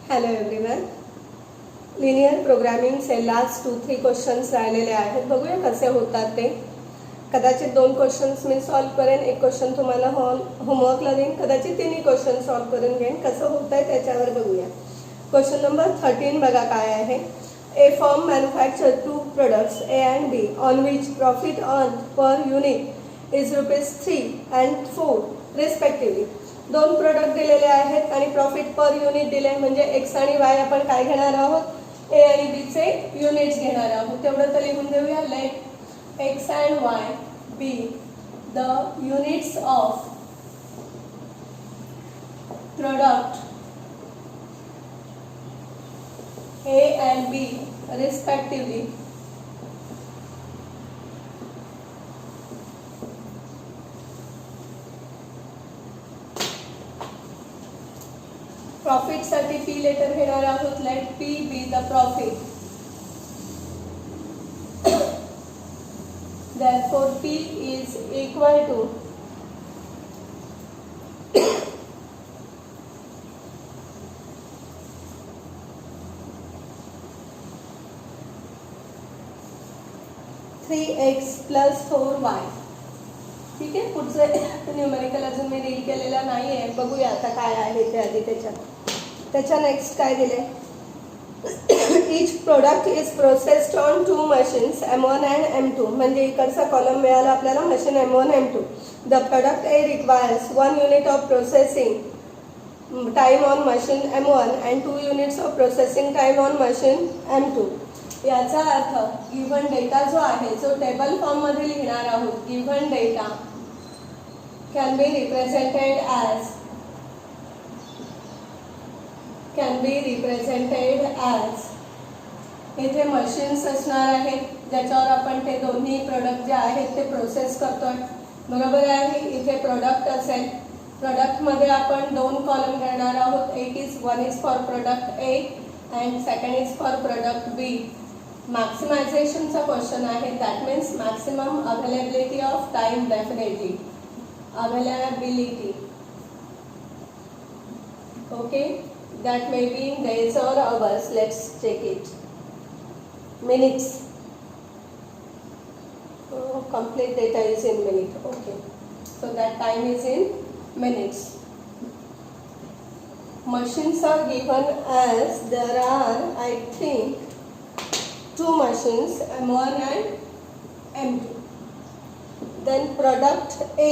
Hello everyone. Linear प्रोग्रामिंगचे last 2-3 questions राहिलेले आहेत. बघूया कसे होतात ते. कदाचित 2 क्वेश्चन्स मी सॉल्व करेन, एक क्वेश्चन तुम्हाला होमवर्कला देईन, कदाचित 3 क्वेश्चन सॉल्व करून घेईन. कसं होत आहे त्याच्यावर बघूया. क्वेश्चन नंबर 13 बघा काय आहे. ए firm manufacture 2 products A and B on which profit earned per unit is ₹3 and 4 respectively. 2 product दिलेले आहेत आणि प्रॉफिट पर युनिट दिले, म्हणजे एक्स आणि वाय आपण काय घेणार आहोत, ए आणि बी चे युनिट्स घेणार आहोत. तेवढं तर लिहून देऊया. Let x and y be the units of product A and B respectively. Profit साठी पी लेटर घेणार आहोत. Let P be the profit. Therefore P is equal to (3x + 4y). ठीक आहे. पुढचं न्यूमेरिकल अजून मी रीड केलेलं नाही आहे. बघूया आता काय आहे ते आधी. त्याच्या नेक्स्ट काय दिले. Etch product is processed on 2 machines M1 and M2. म्हणजे इकडचा कॉलम मिळाला आपल्याला machine M1 M2. The product A requires 1 unit of processing time on machine M1 and 2 units of processing time on machine M2. याचा अर्थ given data जो आहे, जो table form मध्ये लिहिणार आहोत, given data can be represented as इथे machines असणार आहेत, ज्याच्यावर आपण ते दोन्ही प्रोडक्ट जे आहेत ते प्रोसेस करतोय. बरोबर आहे. इथे प्रोडक्ट असेल. प्रोडक्टमध्ये आपण 2 कॉलम घेणार आहोत. one is for product A and second is for product B. मॅक्सिमायझेशनचा क्वेश्चन आहे. That means maximum availability of time. Definitely availability. Okay. That may be in days or hours. Let's check it. Minutes. complete data is in minute. Okay, so that time is in minutes. Machines are given as there are, I think, 2 machines M1 and M2. Then product A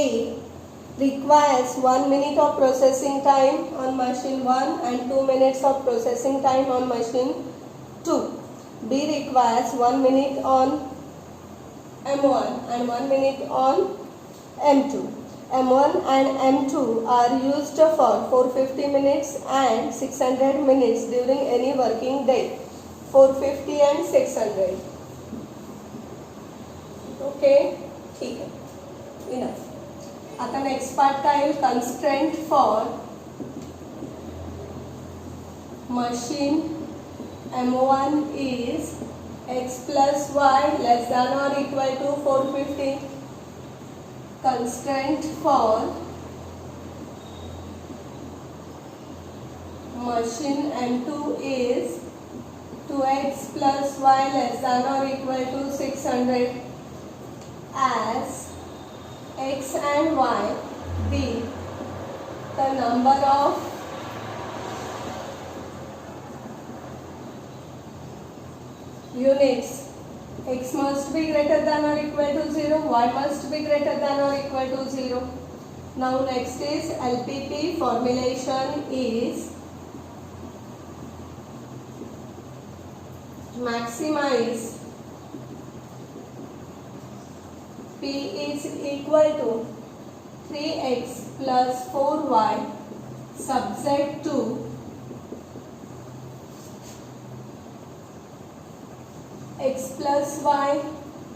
requires 1 minute of processing time on machine 1 and 2 minutes of processing time on machine 2. B requires 1 minute on M1 and 1 minute on M2. M1 and M2 are used for 450 minutes and 600 minutes during any working day. 450 and 600. Okay, ठीक है. Enough. आता next part काय आहे. Constraint for machine M1 is x plus y less than or equal to 450. Constraint for machine M2 is 2x plus y less than or equal to 600 as x and y be the number of units. X must be greater than or equal to 0, y must be greater than or equal to 0. Now next is LPP. Formulation is maximize P is equal to 3x plus 4y subject to x plus y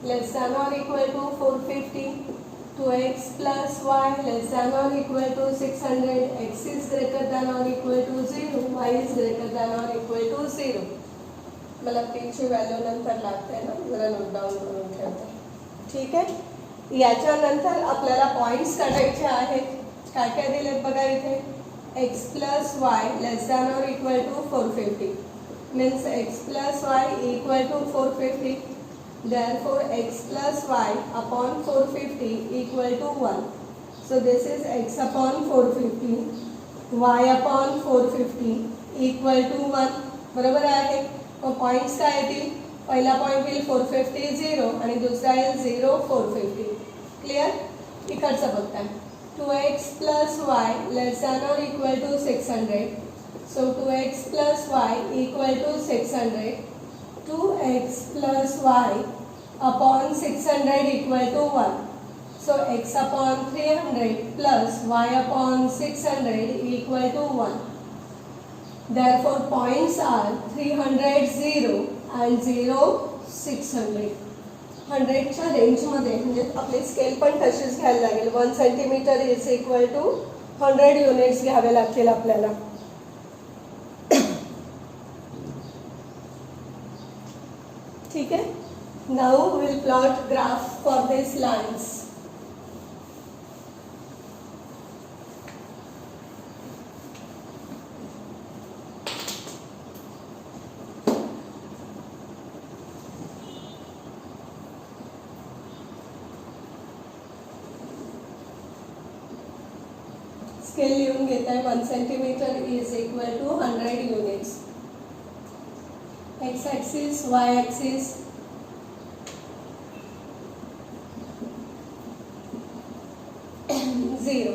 less than or equal to 450, 2x plus y less than or equal to 600, x is greater than or equal to 0, y is greater than or equal to 0. मला p ची value नंतर लागते ना, जरा note down करून ठेवते. ठीक आहे. याच्यानंतर आपल्याला पॉइंट्स काढायचे आहेत. काय काय दिलेत बघा इथे. x plus y less than or equal to 450. Means x plus y equal to 450. Therefore x plus y upon 450 equal to 1. So this is x upon 450, y upon 450 equal to 1. बरोबर आहे. मग points काय येतील? पहिला point येईल 450 0 आणि दुसरा येईल 0 450. Clear? इकडचं बघताय 2x plus y less than or equal to 600. So 2x plus y equal to 600. 2x plus y upon 600 equal to 1. So x upon 300 plus y upon 600 equal to 1. Therefore points are 300 0 and 0 600. 100च्या रेंजमध्ये म्हणजे आपली scale पण तशीच घ्यायला लागेल. 1 centimetre is equal to 100 units घ्यावे लागतील आपल्याला. ठीक आहे. Now will plot graph for this lines. Scale लिहून घेत आहे. 1 centimetre is equal to 100 units. X axis, y axis, zero.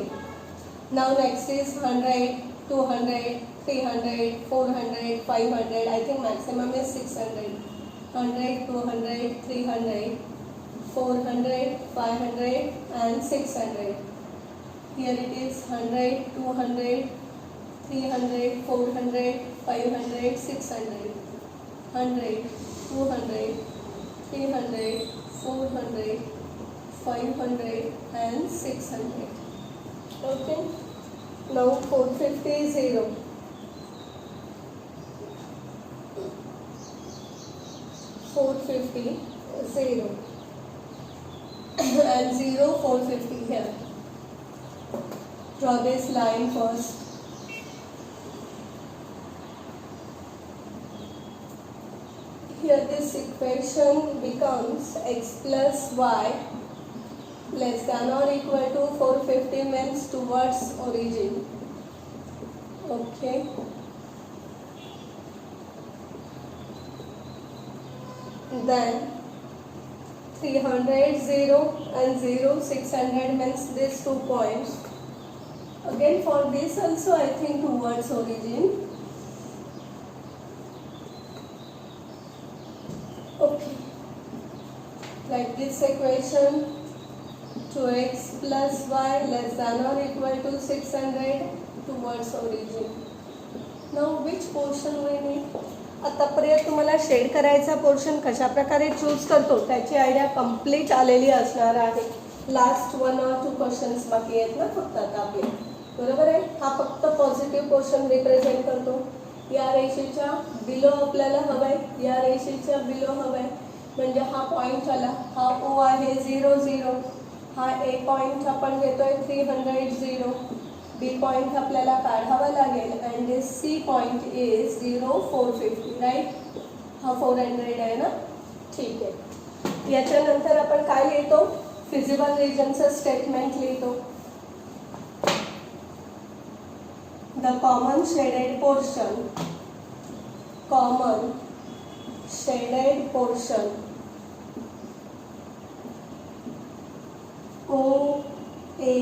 Now next is 100, 200, 300, 400, 500. I think maximum is 600. 100, 200, 300, 400, 500 and 600. Here it is 100, 200, 300, 400, 500, 600. 100, 200, 300, 400, 500 and 600. Okay. Now 450 0. 450 0 and 0 450 here. Draw this line first. Here this equation becomes x plus y less than or equal to 450 means towards origin. Okay. Then 300 0 and 0 600 means these 2 points. Again for this also I think towards origin. Okay. Like this equation, 2x plus y less than or equal to 600 towards origin. Now which portion we need? आतापर्यंत तुम्हाला shade करायचा portion कशा प्रकारे choose करतो त्याची idea complete आलेली असणार आहे. लास्ट 1 or 2 क्वेश्चन्स बाकी आहेत ना फक्त आता आपले. बरोबर आहे. हा फक्त पॉझिटिव्ह पोर्शन रिप्रेझेंट करतो. या रेषेच्या बिलो आपल्याला हवाय, या रेषेच्या बिलो हवाय म्हणजे हा पॉइंट आला. हा ओ आहे 0 0. हा ए पॉइंट आपण घेतोय 300 0. बी पॉइंट आपल्याला काढावा लागेल and this C point is 0 450 right. हा 400 आहे ना. ठीक आहे. याच्यानंतर आपण काय लिहितो? फिजिबल रिजनचं स्टेटमेंट लिहितो. The common shaded portion O, A,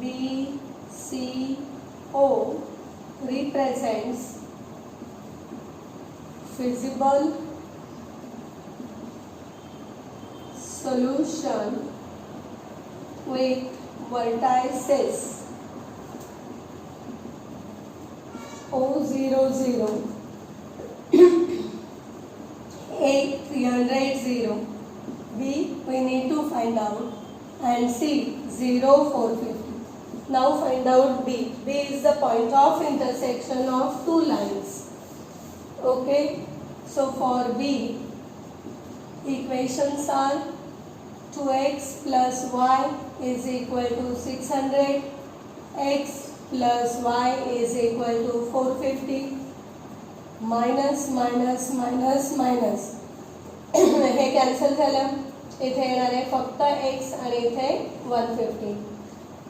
B, C, O represents feasible solution with vertices O0 0, A 300 0, B we need to find out and C 0 450. Now find out B. B is the point of intersection of 2 lines. Okay. So for B, equations are 2x plus y is equal to 600, x plus y is equal to 450 minus minus minus minus hey cancel झालं, इथे येणार आहे फक्त x आणि इथे 150.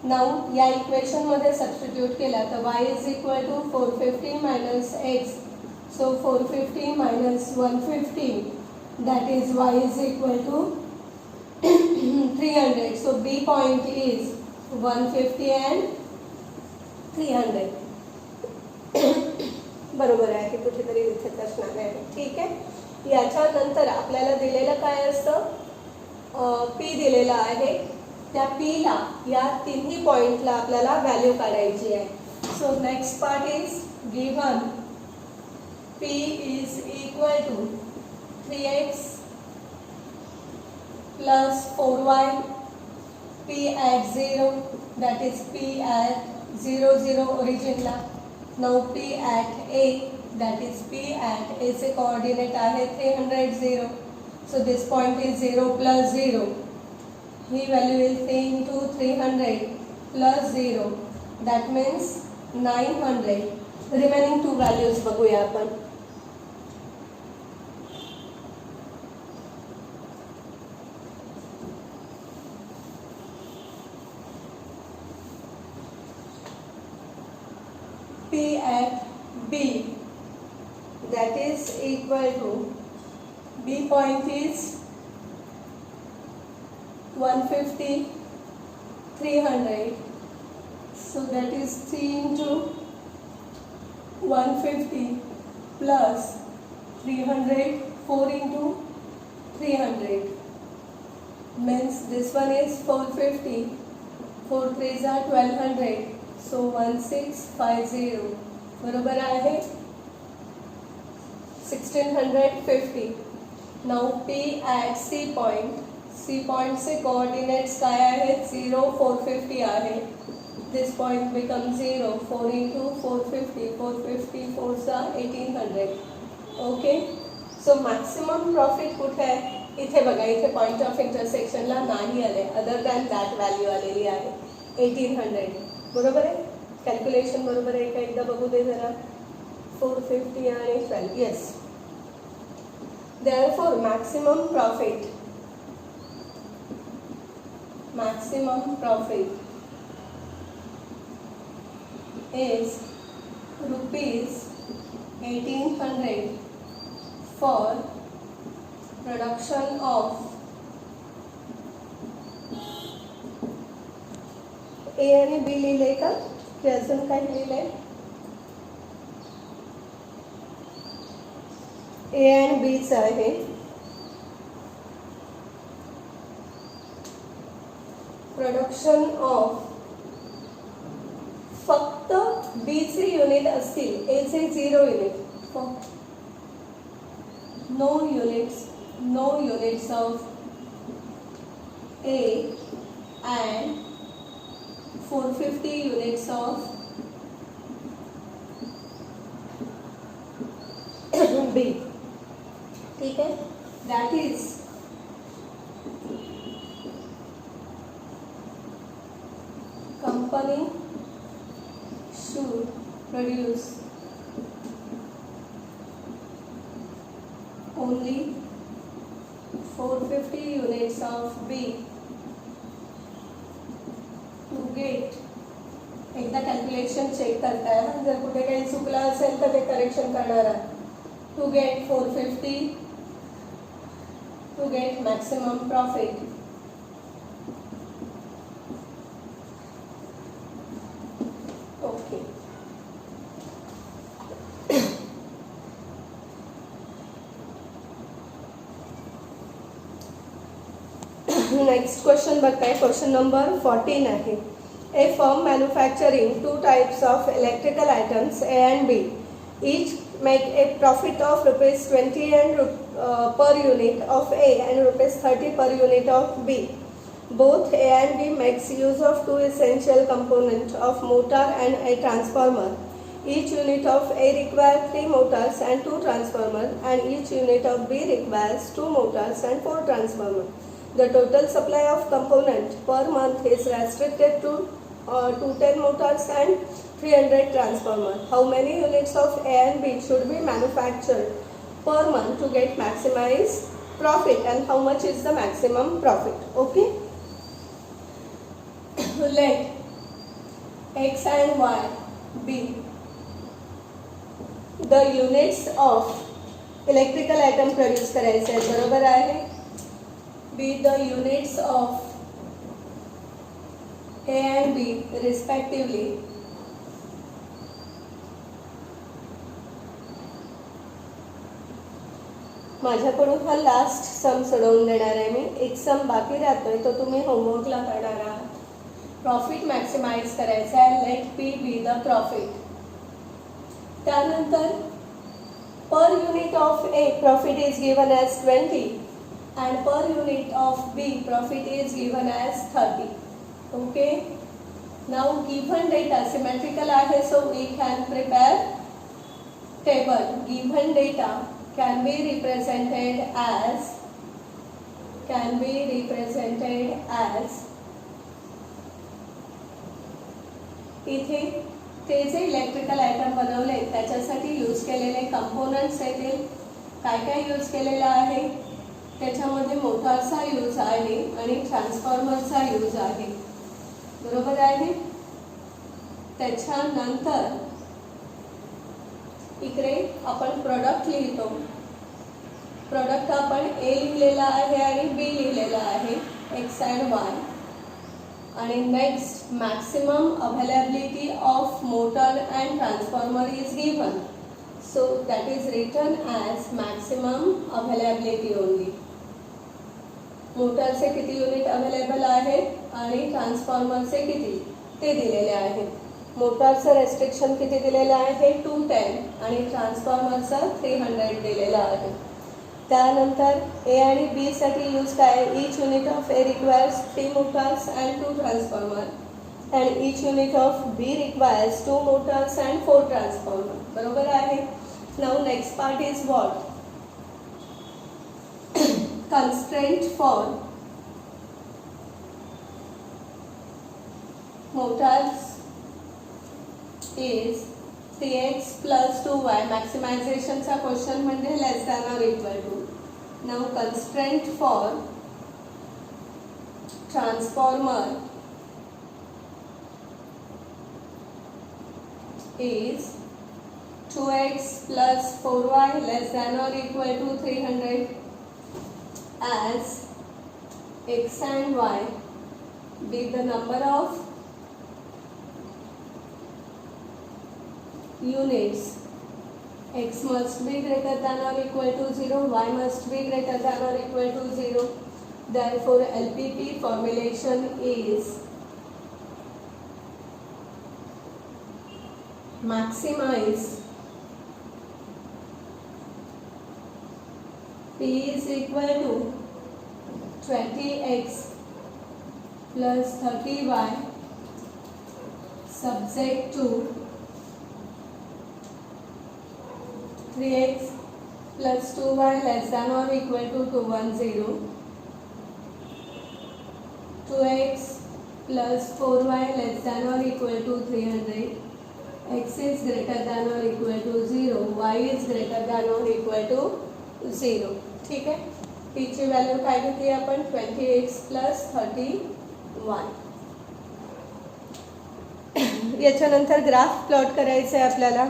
Now या इक्वेशनमध्ये substitute केला तर y is equal to 450 minus x. So 450 minus 150 that is y is equal to 300. So B point is 150 and 300. बरोबर आहे, हे कुठेतरी इथेच असणार आहे. ठीक आहे, याच्यानंतर आपल्याला दिलेलं काय असतं, P दिलेला आहे. त्या P ला या तिन्ही पॉइंटला आपल्याला व्हॅल्यू काढायची आहे. So next part is given P is equal to 3x plus 4y, P at 0, that is P at 0 0 origin ला. Now P at A, that is P at A से coordinate आहे 300 0. So this point is 0 plus 0. He value is 3 into 300 plus 0. That means 900. Remaining two values बघूया आपण. P at B, that is equal to B point is 150 300. So that is 3 into 150 plus 300, 4 into 300 means this one is 450. 4 3s are 1200. So 1650 बरोबर आहे 1650. Now P at C point, C point से coordinates काय आहेत 0 450 आहे. This point become 0. 4 into 450, 450 4 सा 1800. Okay, सो maximum profit कुठे आहे, इथे बघा, इथे पॉइंट ऑफ इंटरसेक्शनला नाही आले, अदर दॅन दॅट व्हॅल्यू आलेली आहे 1800. बरोबर आहे, कॅल्क्युलेशन बरोबर आहे का, एकदा बघू दे जरा. 450 आणि 12, yes. Therefore maximum profit is rupees 1800 for production of A आणि B लिहिले का, की अजून काय लिहिले? A and B च आहे. प्रोडक्शन ऑफ फक्त B चे युनिट असतील, A चे 0 unit. No units of A and 450 units of B. ठीक है, that is company should produce only 450 units of B to get. एकदा कॅल्क्युलेशन चेक करताय, जर कुठे काही चुकलं असेल तर ते करेक्शन करणार आहे. To get 450 to get maximum profit. Okay, next question बघताय, क्वेश्चन नंबर 14 आहे. A firm manufacturing two types of electrical items A and B, each make a profit of rupees 20 and per unit of A and rupees 30 per unit of B. Both A and B makes use of two essential components of motor and a transformer. Each unit of A requires 3 motors and 2 transformers, and each unit of B requires 2 motors and 4 transformers. The total supply of component per month is restricted to 10 motors and 300 transformer. How many units of A and B should be manufactured per month to get maximized profit, and how much is the maximum profit? Okay. Let X and Y be the units of electrical item produce करायचे आहेत, बरोबर आहे. Be the units of A and B respectively माझ्याकडून हा last सम सोडवून देणार आहे मी. एक सम बाकी राहतोय तो तुम्ही होमवर्कला करणार आहात. प्रॉफिट मॅक्सिमाइज करायचा आहे. Let P be the profit. त्यानंतर per unit of a profit is given as 20 and per unit of B profit is given as 30. Okay. Now given data symmetrical आहे, so we can prepare table. Given data can be represented as इथे ते जे electrical item बनवले त्याच्यासाठी use केलेले components येतील. काय काय use केलेलं आहे त्याच्यामध्ये मोटारचा यूज आहे आणि ट्रान्सफॉर्मरचा यूज आहे, बरोबर आहे. त्याच्यानंतर इकडे आपण प्रोडक्ट लिहितो. प्रोडक्ट आपण ए लिहिलेला आहे आणि बी लिहिलेला आहे, एक्स अँड वाय. आणि next maximum availability of motor and transformer is given, so that is written as maximum availability only. मोटरचे किती युनिट अवेलेबल आहेत आणि ट्रान्सफॉर्मरचे किती ते दिलेले आहेत. मोटरचं रेस्ट्रिक्शन किती दिलेलं आहे 210 आणि ट्रान्सफॉर्मरचं 300 दिलेलं आहे. त्यानंतर ए आणि बी साठी यूज काय, each unit of A requires 3 motors and 2 transformer and each unit of B requires 2 motors and 4 transformer, बरोबर आहे. Now next part is what, constraint for motors is 3x plus 2y. maximization चा question म्हणजे less than or equal to. now constraint for transformer is 2x plus 4y less than or equal to 300 as x and y be the number of units. X must be greater than or equal to 0, y must be greater than or equal to 0. Therefore LPP formulation is maximize P is equal to 20x plus 30y subject to 3x plus 2y less than or equal to 210, 2x plus 4y less than or equal to 300, x is greater than or equal to 0, y is greater than or equal to 0. ठीक आहे. P ची value काय घेतली आपण 20x plus 30y. याच्यानंतर graph plot करायचं आहे आपल्याला.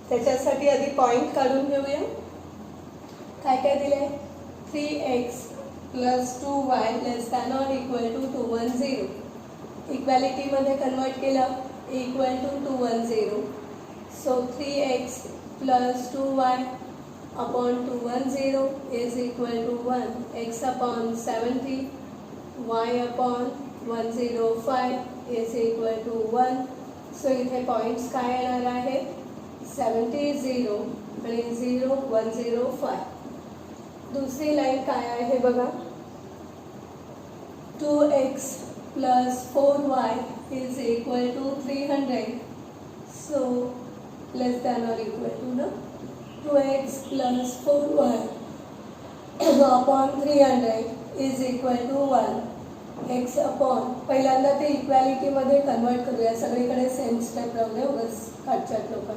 त्याच्यासाठी आधी पॉइंट काढून घेऊया. काय काय दिले 3x plus 2y less than or equal to 210. इक्वॅलिटीमध्ये कन्वर्ट केलं equal to 210. So 3x plus 2y upon 210 is equal to 1. x upon 70 y upon 105 is equal to 1. So इथे पॉइंट्स काय येणार आहेत 70 0 आणि 0 105. दुसरी लाईन काय आहे बघा 2x plus 4y is equal to 300. So less than or equal to the 2x plus 4y upon 300 is equal to 1. x upon पहिल्यांदा ते इक्वॅलिटीमध्ये कन्वर्ट करूया. सगळीकडे सेम स्टेप राहू दे, उगाच काटछाट नको.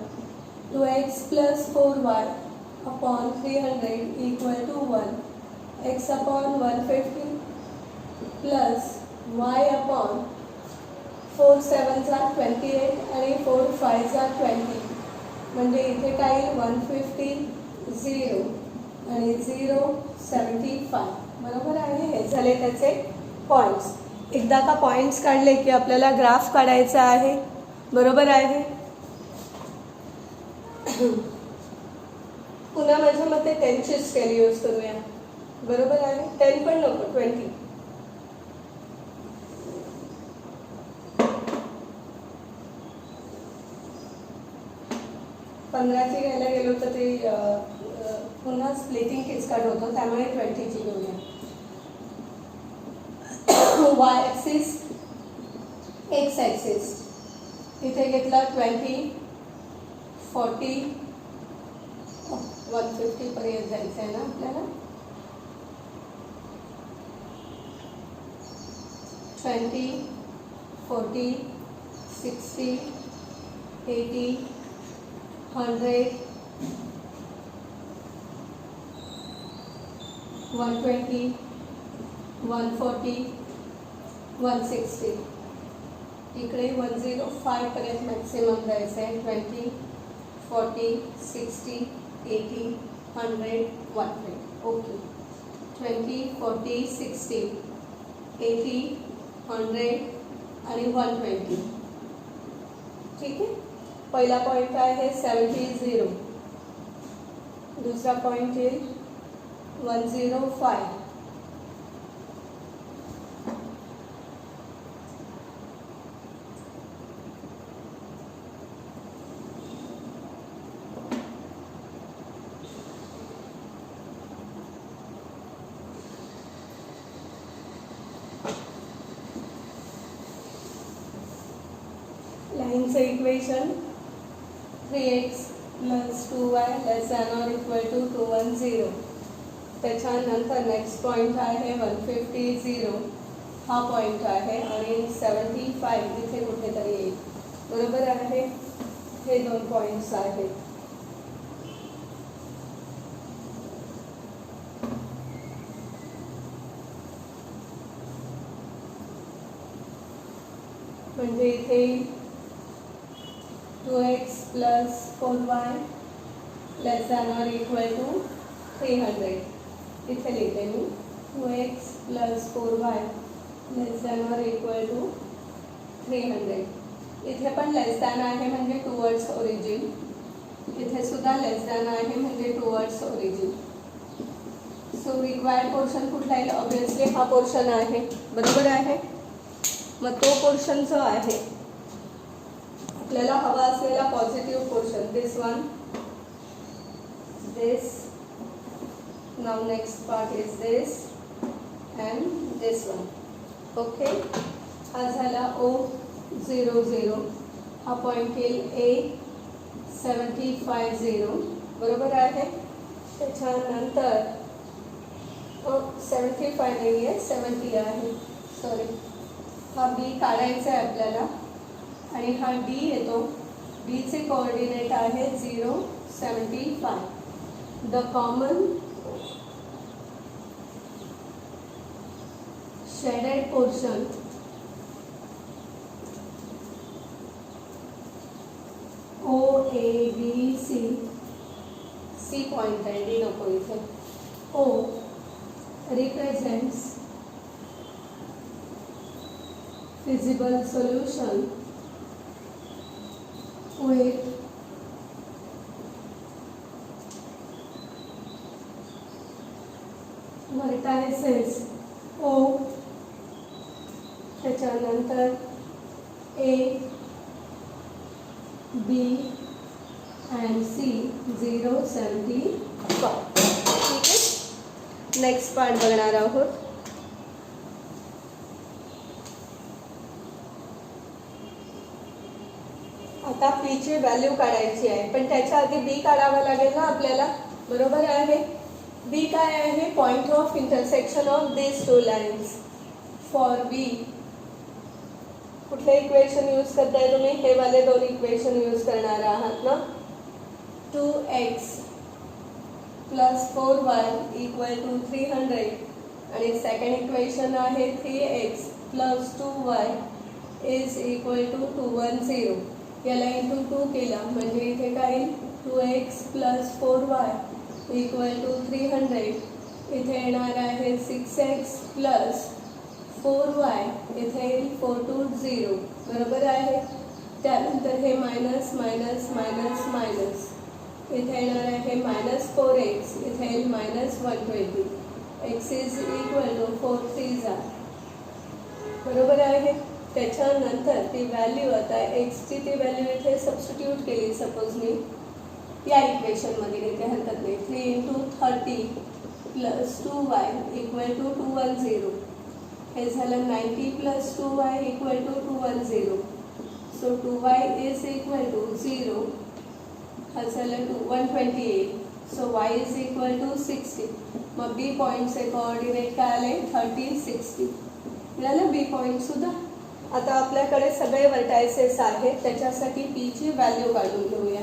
2x plus 4y upon 300 equal to 1. x upon 150 plus y upon 4 7s are 28 आणि 4 5s are 20. म्हणजे इथे काय 150 0 आणि 0 75. बरोबर आहे. हे झाले त्याचे पॉईंट्स. एकदा का पॉईंट्स काढले की आपल्याला ग्राफ काढायचा आहे. बरोबर आहे. पुन्हा माझ्या मते 10ची स्केल यूज करूया. बरोबर आहे. 10 पण नको, 20. पंधराची घ्यायला गेलो तर ते पुन्हा स्प्लिटिंग किचकट होतो, त्यामुळे 20ची घेऊया. y ॲक्सिस x ॲक्सिस इथे घेतला 20 40 150 पर्यंत जायचं आहे ना आपल्याला. 20 40 60 80 100 120 140 160. इकडे 105 पर्यंत मॅक्सिमम जायचं आहे. 20 40 60 80 100 120. ओके. 20 40 60 80 100 आणि 120. ठीक आहे. पहिला पॉईंट आहे 70 0. दुसरा पॉईंट येईल 105. लाईनचं equation 3x plus 2y less than or equal to 210. त्याच्यानंतर नेक्स्ट पॉईंट आहे 150 0. हा पॉईंट आहे आणि 75 इथे कुठेतरी येईल. बरोबर आहे. हे दोन पॉईंट्स आहेत. म्हणजे इथे 2x plus 4y less than or equal to 300. इथे लिहिते मी 2x plus 4y less than or equal to 300. इथे पण लेस दॅन आहे म्हणजे टुवर्ड्स ओरिजिन. इथे सुद्धा लेस दॅन आहे म्हणजे towards origin. So required portion कुठला आहे? ऑब्विसली हा पोर्शन आहे. बरोबर आहे. मग तो पोर्शन जो आहे आपल्याला हवा असलेला positive portion, this one, this. Now next part is this and this one. Okay. हा झाला O0 0. हा पॉईंट येईल A75 0. बरोबर आहे. त्याच्यानंतर 75 नाही आहे, 70 आहे. सॉरी. हा B काढायचा आहे आपल्याला आणि हा D येतो. Dचे कोऑर्डिनेट आहे 0 75. The common shaded portion OABC. C point आहे, D नको इथे. O represents feasible solution with vertices O. त्याच्यानंतर A, B and C 0 75. ठीक आहे. नेक्स्ट पार्ट बघणार आहोत. आता पी ची व्हॅल्यू काढायची आहे, पण त्याच्या आधी बी काढावा लागेल ना आपल्याला, बरोबर आहे. बी काय आहे? Point of intersection of this two lines. For B कुठले इक्वेशन यूज करताय तुम्ही? हे वाले दोन इक्वेशन यूज करणार आहात ना. 2x plus 4y equal to 300 आणि सेकंड इक्वेशन आहे 3x plus 2y is equal to 210. याला इंटू 2 केला म्हणजे इथे काय येईल? 2x plus 4y equal to 300. इथे येणार आहे 6x प्लस 4y, इथे येईल 4 to 0, बरोबर आहे. त्यानंतर हे मायनस मायनस मायनस मायनस, इथे येणार आहे मायनस 4x, इथे येईल minus 120. x is equal to 4 3 बरोबर आहे. त्याच्यानंतर ती व्हॅल्यू आता एक्सची ती व्हॅल्यू इथे सबस्टिट्यूट केली. सपोज मी या इक्वेशनमध्ये घेते, हरकत नाही. 3 into 30 plus 2y equal to 210. हे झालं 90 plus 2y equal to 210. So 2y is equal to 0. हा झालं 128. So y is equal to 60. मग बी पॉईंटचे कोऑर्डिनेट काय आले? 30 60. मिळालं बी पॉईंट सुद्धा. आता आपल्याकडे सगळे वर्टायसेस आहेत, त्याच्यासाठी पी ची व्हॅल्यू काढून घेऊया.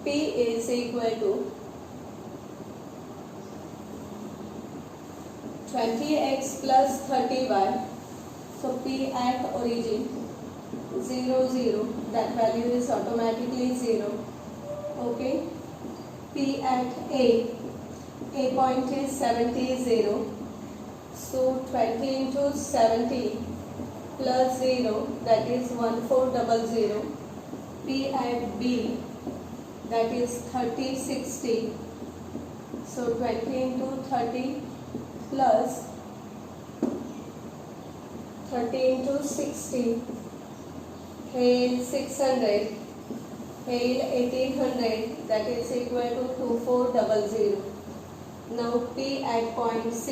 P is equal to 20x plus 30y. So p at origin 0 0, that value is automatically 0. Okay. P at a point is 70 0. So 20 into 70 plus 0, that is 1400. P at B, that is 30 60. So 20 into 30 plus 30 into 60, hail 600, hail 1800, that is equal to 2400. Now P at point C,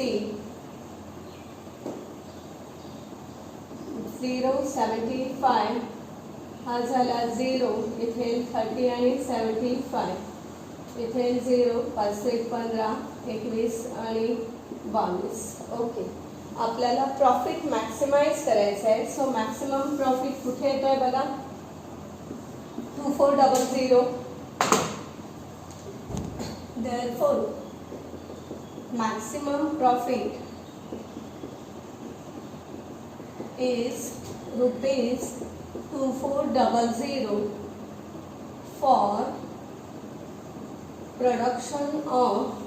0 75, हा झाला 0, इथे 30 आणि 75, इथे 0 5 1 15 21 आणि 22. Okay. आपल्याला profit maximise करायचं आहे. सो maximum profit कुठे येतोय बघा? 2400. Therefore maximum profit is rupees 2400 for production of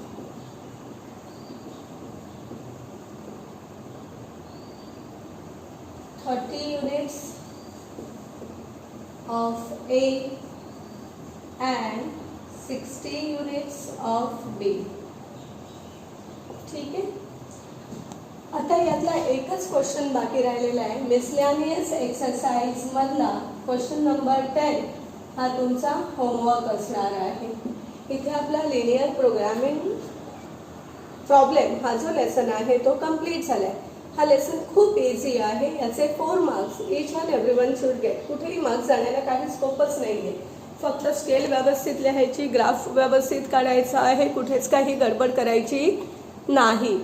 30 units of A and 60 units of B. ठीक आहे. आता यातला एकच क्वेश्चन बाकी राहिलेला आहे. मिसलॅनियस एक्सरसाइज मधला क्वेश्चन नंबर 10 हा तुमचा होमवर्क असणार आहे. इथे आपला लिनियर प्रोग्रामिंग प्रॉब्लेम हा जो लेसन आहे तो कंप्लीट झालाय. हा लेसन खूप इझी आहे. याचे 4 marks each and everyone should get. कुठेही मार्क्स जाण्याला काही स्कोपच नाही आहे. फक्त स्केल व्यवस्थित लिहायची, ग्राफ व्यवस्थित काढायचा आहे, कुठेच काही गडबड करायची नाही.